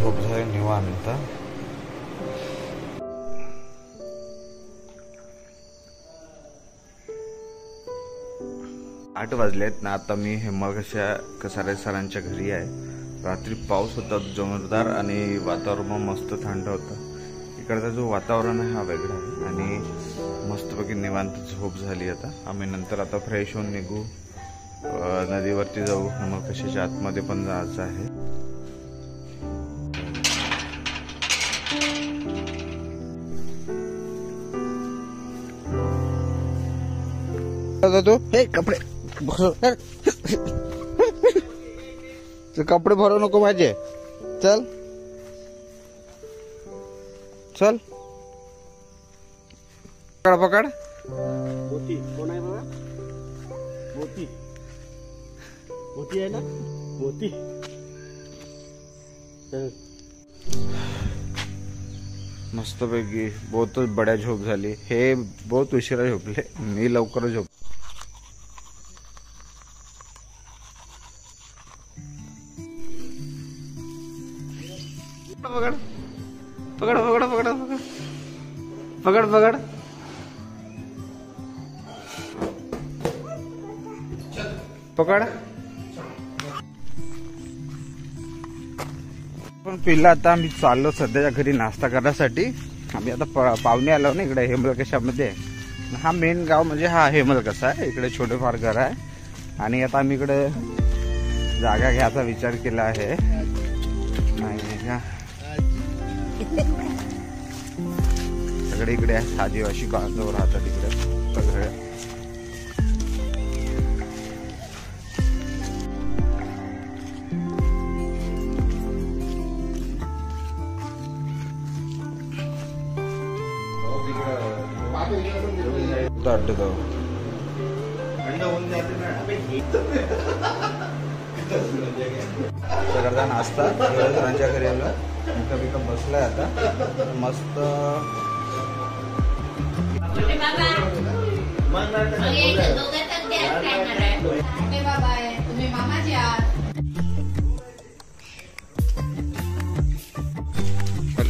झोप झाली निवांत. 8 वाजलेत ना. आता मी हेमलकशा कसारे सरांच्या घरी आहे. रात्री पाऊस होता जोरदार आणि वातावरण मस्त थंड होतं. इकडचा जो वातावरण आहे हा वेगळा आहे आणि मस्तपैकी निवांत झोप झाली. आता आम्ही नंतर आता फ्रेश होऊन निघू, नदीवरती जाऊ. हेमलकशाच्या आतमध्ये पण जायचं आहे. तो हे कपडे कपडे भरू नको माझे. चल चल पकड पकड. मोती कोण आहे बाबा? मोती मोती आहे ना, मोती. मस्तपैकी बहुत बड्या झोप झाली. हे बहुत उशिरा झोपले, मी लवकर झोप. पकड पकड पकड पकड पकड पकड. पकड. पण पिल्ला आता आम्ही चाललो सध्याच्या घरी नाश्ता करण्यासाठी. आम्ही आता पाहुणे आलो ना इकडे हेमलकशामध्ये. हा मेन गाव म्हणजे हा हेमलकशा आहे. इकडे छोटेफार घर आहे आणि आता आम्ही इकडे जागा घ्यायचा विचार केला आहे. नाही का सगळे इकडे आदिवासी बांधव राहतात इकडे सगळे. सगळ्यांचा नाश्ता सरांच्या घरी आलो. इथं बसलाय आता मस्त.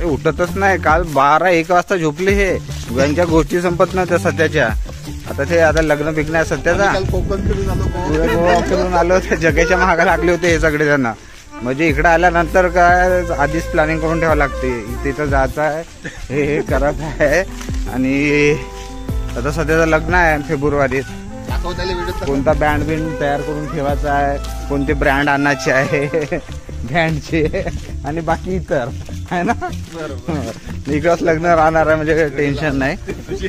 उठतच नाही. काल 12-1 वाजता झोपले. हे यांच्या गोष्टी संपत नव्हत्या सध्याच्या. आता ते आता लग्न बिग्न सध्याचा गोवा फिरून आलो. त्या जगाच्या महागा लागले होते हे सगळे जण. म्हणजे इकडे आल्यानंतर काय आधीच प्लॅनिंग करून ठेवावं लागते. तिथं जायचं आहे, हे करत आहे. आणि आता सध्याचं लग्न आहे फेब्रुवारीत. कोणता बँड बिंड तयार करून ठेवायचा आहे, कोणते ब्रँड आणायचे आहे बँडचे आणि बाकी इतर आहे ना. इकडंच लग्न राहणार आहे म्हणजे टेन्शन नाही.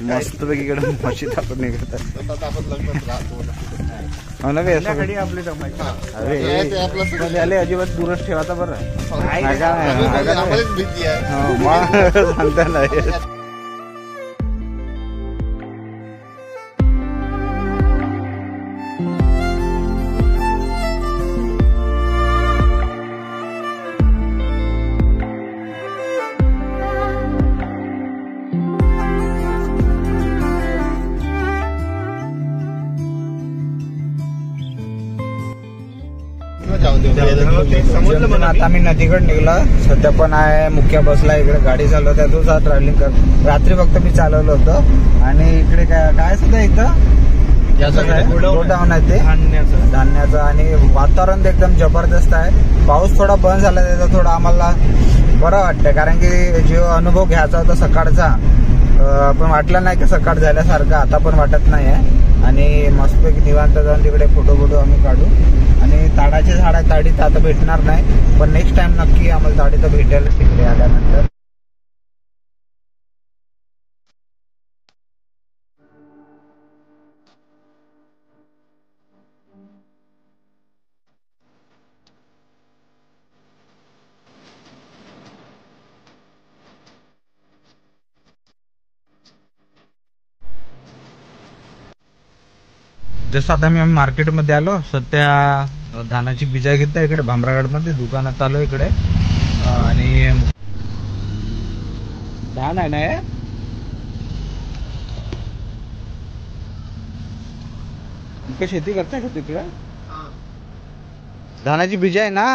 मस्तपैकी इकडे मशीद आपण निघत आहे. अजिबात दूरच ठेवायचा बरं. सांगता नाही. आता आम्ही नदीकडे निघलो. सध्या पण आहे मुख्या बसला इकडे गाडी चालवत. तो ट्रॅव्हलिंग कर. रात्री फक्त मी चालवलं होतं. आणि इकडे काय सुद्धा एकदा गोडाऊन आहे ते धान्याचं. आणि वातावरण एकदम जबरदस्त आहे. पाऊस थोडा बंद झाला त्याचा थोडा आम्हाला बरं वाटतंय. कारण की जो अनुभव घ्यायचा होता सकाळचा पण वाटला नाही की सकाळ झाल्यासारखं आता पण वाटत नाही आहे. आणि मस्तपैकी निवांत जाऊन तिकडे फोटो आम्ही काढू. आणि ताडाचे झाड आहे. ताडी तर आता भेटणार नाही पण नेक्स्ट टाइम नक्की आम्हाला ताडी तर भेटेल तिकडे आल्यानंतर. जसं आता मी मार्केटमध्ये आलो. सध्या धानाची बिजा घेतला इकडे भामरागडमध्ये दुकानात आलो इकडे. आणि धान आहे ना शेती करताय का तिकडे? धानाची बीज आहे ना.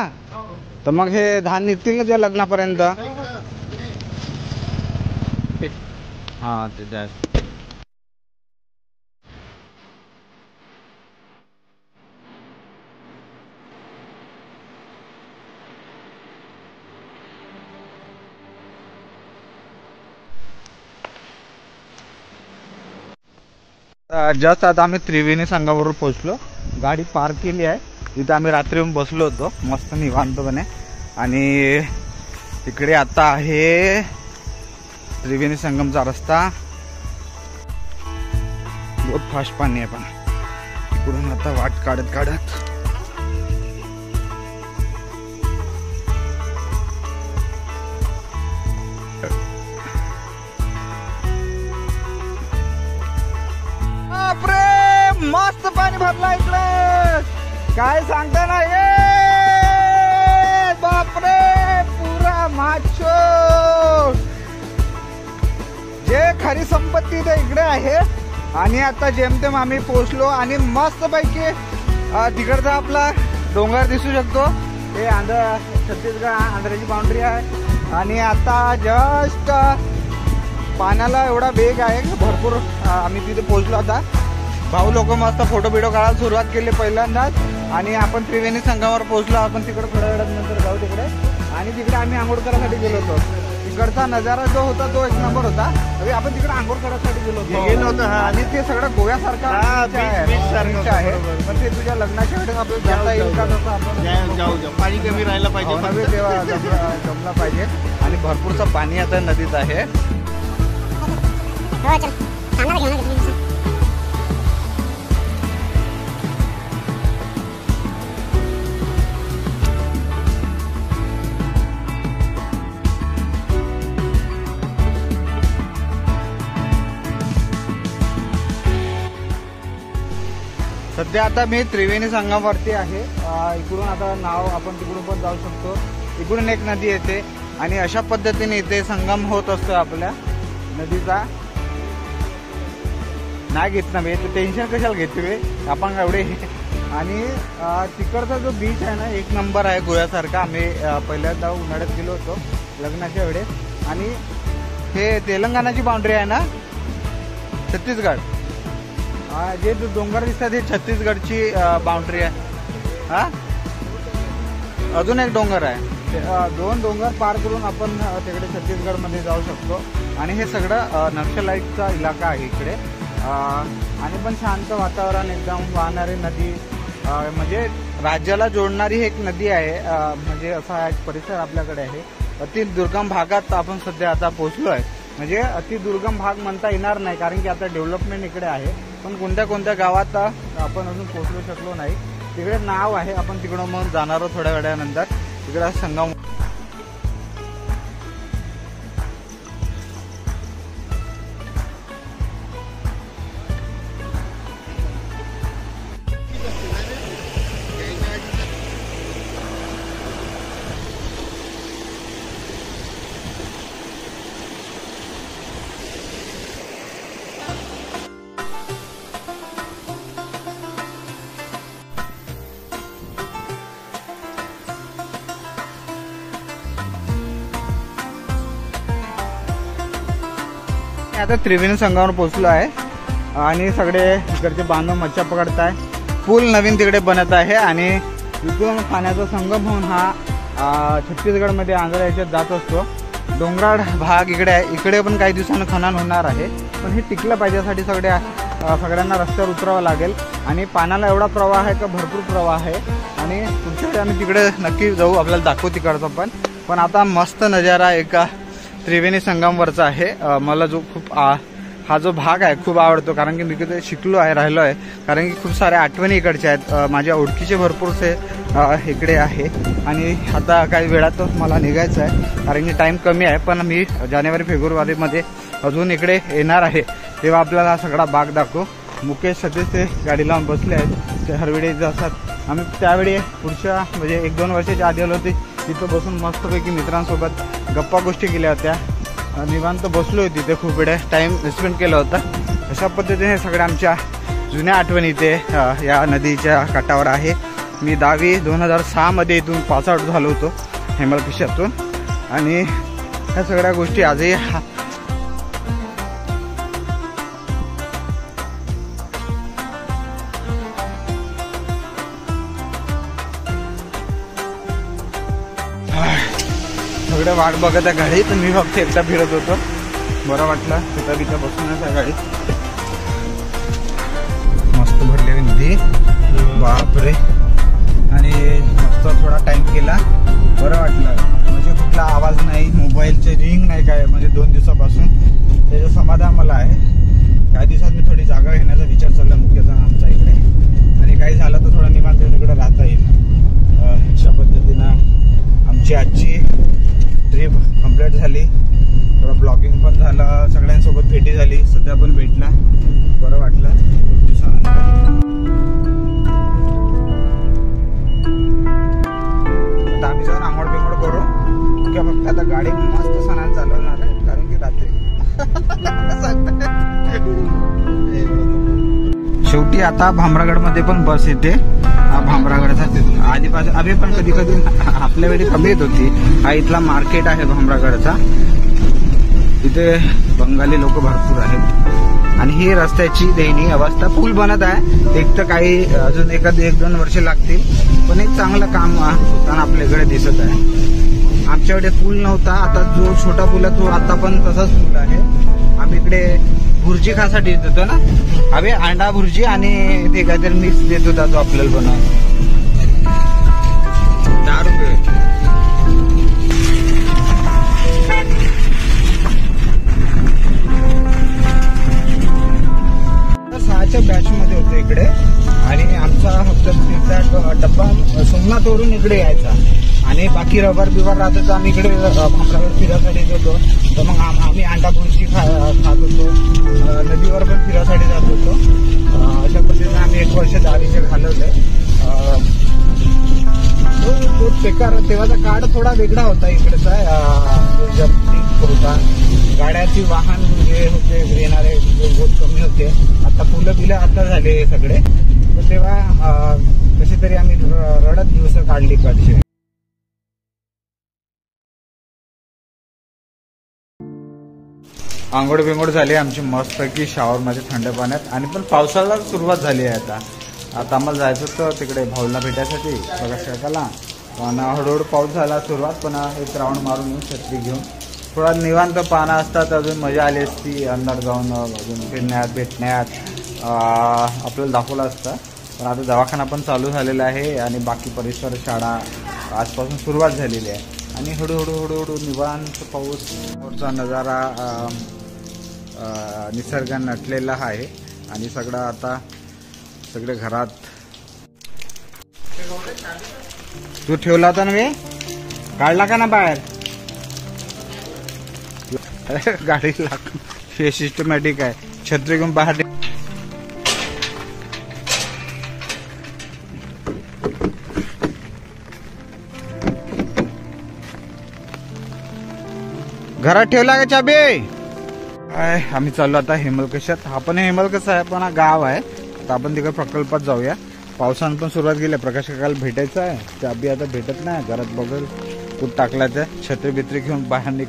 तर मग हे धान निघतील ना त्या लग्नापर्यंत? हा ते आहे. जस्ट आता आम्ही त्रिवेणी संगमावर पोहोचलो. गाडी पार्क केली आहे. इथं आम्ही रात्री येऊन बसलो होतो मस्त निवांतपणे. आणि तिकडे आता आहे त्रिवेणी संगमचा रस्ता. बहुत फास्ट पाणी आहे पण इकडून आता वाट काढत काढत बापरे मस्त पाणी भरला इकडे. काय सांगता ना ये बापरे पुरा माचो. जे खरी संपत्ती ते इकडे आहे. आणि आता जेमतेम आम्ही पोहोचलो आणि मस्त पैकी तिकडचा आपला डोंगर दिसू शकतो. हे छत्तीसगड आंध्राची बाउंड्री आहे. आणि आता जस्ट पाण्याला एवढा वेग आहे की भरपूर आम्ही तिथे पोहोचलो. आता भाऊ लोक मस्त फोटो बिटो काढायला सुरुवात केली पहिल्यांदाच. आणि आपण त्रिवेणी संगमावर पोहोचलो. आपण तिकडे थोड्या वेळात नंतर जाऊ तिकडे. आणि तिकडे आम्ही आंघोळ करायसाठी गेलो होतो. तिकडचा नजारा जो होता तो एक नंबर होता. अरे आपण तिकडे आंघोळ करायसाठी गेलो होतो. आणि ते सगळं गोव्यासारखं आहे. पण ते तुझ्या लग्नाच्या वेळेस आपल्याला जाता येईल का तसं आपण जाऊ पाणी कमी राहायला पाहिजे तेव्हा जमला पाहिजे. आणि भरपूरचं पाणी आता नदीत आहे. सध्या आता मी त्रिवेणी संगमावरती आहे. इकडून आता नाव आपण तिकडून पण जाऊ शकतो. इकडून एक नदी येते आणि अशा पद्धतीने इथे संगम होत असतो आपल्या नदीचा. नाही घेत ना मी टेन्शन कशाला घेते आपण एवढे. आणि तिकडचा जो बीच आहे ना एक नंबर आहे गोव्यासारखा. आम्ही पहिल्यांदा उन्हाळ्यात गेलो होतो लग्नाच्या वेळेस. आणि हे तेलंगणाची बाउंड्री आहे ना छत्तीसगड. जे डोंगर दिसतात हे छत्तीसगडची बाउंड्री आहे. हा अजून एक डोंगर आहे. दोन डोंगर पार करून आपण तिकडे छत्तीसगडमध्ये जाऊ शकतो. आणि हे सगळं नक्षलाईटचा इलाका आहे इकडे. आणि पण शांत वातावरण एकदम वाहणारी नदी. म्हणजे राज्याला जोडणारी एक नदी आहे. म्हणजे असा एक परिसर आपल्याकडे आहे. अति दुर्गम भागात आपण सध्या आता पोहोचलो आहे. म्हणजे अति दुर्गम भाग म्हणता येणार नाही कारण की आता डेव्हलपमेंट इकडे आहे. पण कोणत्या कोणत्या गावात आपण अजून पोहोचू शकलो नाही. तिकडे नाव आहे. आपण तिकडं मग जाणार आहोत थोड्या वेळानंतर. तिकडे संगम आता त्रिवेणी संगमावर पोहोचलो आहे. आणि सगळे इकडचे बांधव मच्छा पकडताय. पूल नवीन तिकडे बनत आहे. आणि इथून पाण्याचा संगम होऊन हा छत्तीसगडमध्ये आंध्र याच्यात जात असतो. डोंगराळ भाग इकडे आहे. इकडे पण काही दिवसांनी खनन होणार आहे. पण हे टिकलं पाहिजे यासाठी सगळ्यांना रस्त्यावर उतरावं लागेल. आणि पाण्याला एवढा प्रवाह आहे का भरपूर प्रवाह आहे. आणि पुढच्या वेळी आम्ही तिकडे नक्की जाऊ. आपल्याला दाखवू तिकडचं पण आता मस्त नजारा एका त्रिवेणी संगमवरचा आहे. मला जो खूप हा जो भाग आहे खूप आवडतो कारण की मी तिथे शिकलो आहे राहिलो आहे. कारण की खूप साऱ्या आठवणी इकडच्या आहेत. माझ्या ओळखीचे भरपूरसे इकडे आहे. आणि आता काही वेळातच मला निघायचं आहे कारण की टाईम कमी आहे. पण मी जानेवारी फेब्रुवारीमध्ये अजून इकडे येणार आहे. तेव्हा आपल्याला सगळा भाग दाखवू. मुकेश सतीश ते गाडी लावून बसले आहेत. ते हरवेळी असतात. आम्ही त्यावेळी पुढच्या म्हणजे 1-2 वर्षाच्या आधी आलो होते. तिथं बसून मस्तपैकी मित्रांसोबत गप्पा गोष्टी केल्या होत्या. निवांत बसलो होती तिथे. खूप वेळ टाईम स्पेंड केला होता. अशा पद्धतीने सगळ्या आमच्या जुन्या आठवणी इथे या नदीच्या काठावर आहे. मी 10वी 2006 मध्ये इथून पास आउट झालो होतो. हेमलकशातून. आणि ह्या सगळ्या गोष्टी आजही सगळं वाट बघत आहे गाडी. तर मी फक्त एकटा फिरत होतो, बरं वाटलं तिथं बसूनच आहे गाडी. मस्त भरलेली नदी, बापरे. आणि मस्त थोडा टाइम केला, बरं वाटलं. म्हणजे कुठला आवाज नाही, मोबाईलचे रिंग नाही काय, म्हणजे 2 दिवसापासून त्याचं समाधान मला आहे. काही दिवसात मी थोडी जागा घेण्याचा विचार चालला मुख्यतः आमच्या इकडे. आणि काही झालं तर थोडा निवांत इकडे राहता येईल. अशा पद्धतीनं आमची आजची ट्रिप कंप्लीट झाली. थोडं ब्लॉगिंग पण झालं, सगळ्यांसोबत भेटी झाली, सध्या पण भेटला, बरं वाटलं खूप दिवसानंतर. आता आम्ही जाऊन आंघोळ बिंघोळ करू किंवा फक्त आता गाडी मस्त सणान चालवणार आहे, कारण की रात्री शेवटी आता भामरागडमध्ये पण बस येते. भामरागडचा आधीपासून आम्ही पण कधी कधी आपल्या वेळी कमी येत होती. हा इथला मार्केट आहे भामरागडचा. इथे बंगाली लोक भरपूर आहेत. आणि ही रस्त्याची दयनीय अवस्था. पूल बनत आहे, एक तर काही अजून 1-2 वर्ष लागतील, पण एक चांगलं काम होताना आपल्याकडे दिसत आहे. आमच्याकडे पूल नव्हता, आता जो छोटा पूल आहे तो आता पण तसाच पूल आहे. आम्ही इकडे भुर्जी खासाठी येत होतो ना, हवे अंडा भुर्जी आणि ते काहीतरी मिक्स देत होता तो आपल्याला बनवून. 10 रुपये. 6च्या बॅच मध्ये होतो इकडे. आणि आमचा फक्त डब्बा सोमनाथवरून इकडे यायचा. आणि बाकी रविवार बिवार राहत होतो आम्ही इकडे भामरागड फिरायसाठी येत होतो. तर मग आम्ही अंडा भुर्जी खात होतो, नदीवर पण फिरायसाठी जात होतो. अशा पद्धतीने आम्ही 1 वर्ष 10 दिवस घालवले. तो तेव्हाचा काळ थोडा वेगळा होता इकडचा. होता गाड्याची वाहन जे होते येणारे बहुत कमी होते. आता फुलं बिलं आता झाले सगळे. तर तेव्हा कशी तरी आम्ही रडत दिवस काढली कडचे. आंघोळ बिंघोळ झाली आमची मस्तपैकी शॉवरमध्ये थंड पाण्यात. आणि पण पावसाला सुरुवात झाली आहे आता. आम्हाला जायचं होतं तिकडे भाऊला भेटायसाठी बघा शेकाला. पण हळूहळू पाऊस झाला सुरुवात. पण एक राऊंड मारून येऊन छत्री घेऊन थोडा निवांत पानं असतात, अजून मजा आली असती. अंदर जाऊन अजून फिरण्यात भेटण्यात आपल्याला दाखवलं असतं. पण आता दवाखाना पण चालू झालेला आहे आणि बाकी परिसर शाळा आजपासून सुरुवात झालेली आहे. आणि हळूहळू निवांत पाऊस समोरचा नजारा निसर्ग नटलेला आहे. आणि सगळे घरात. तू ठेवला होता ना, मी काढला का ना बाहेर. गाडी हे सिस्टमॅटिक आहे. छत्री घेऊन बाहेर. घरात ठेवला का चाबी. आम्ही चाललो आता हेमलकशात. हा पण हेमलकश आहे पण हा गाव आहे. तर आपण तिकडे प्रकल्पात जाऊया. पावसानं पण सुरुवात केली. प्रकाश काकाला भेटायचं आहे. चाबी आता भेटत नाही, घरात बघल कुठं टाकलायचं. छत्री बित्री घेऊन बाहेर निघ.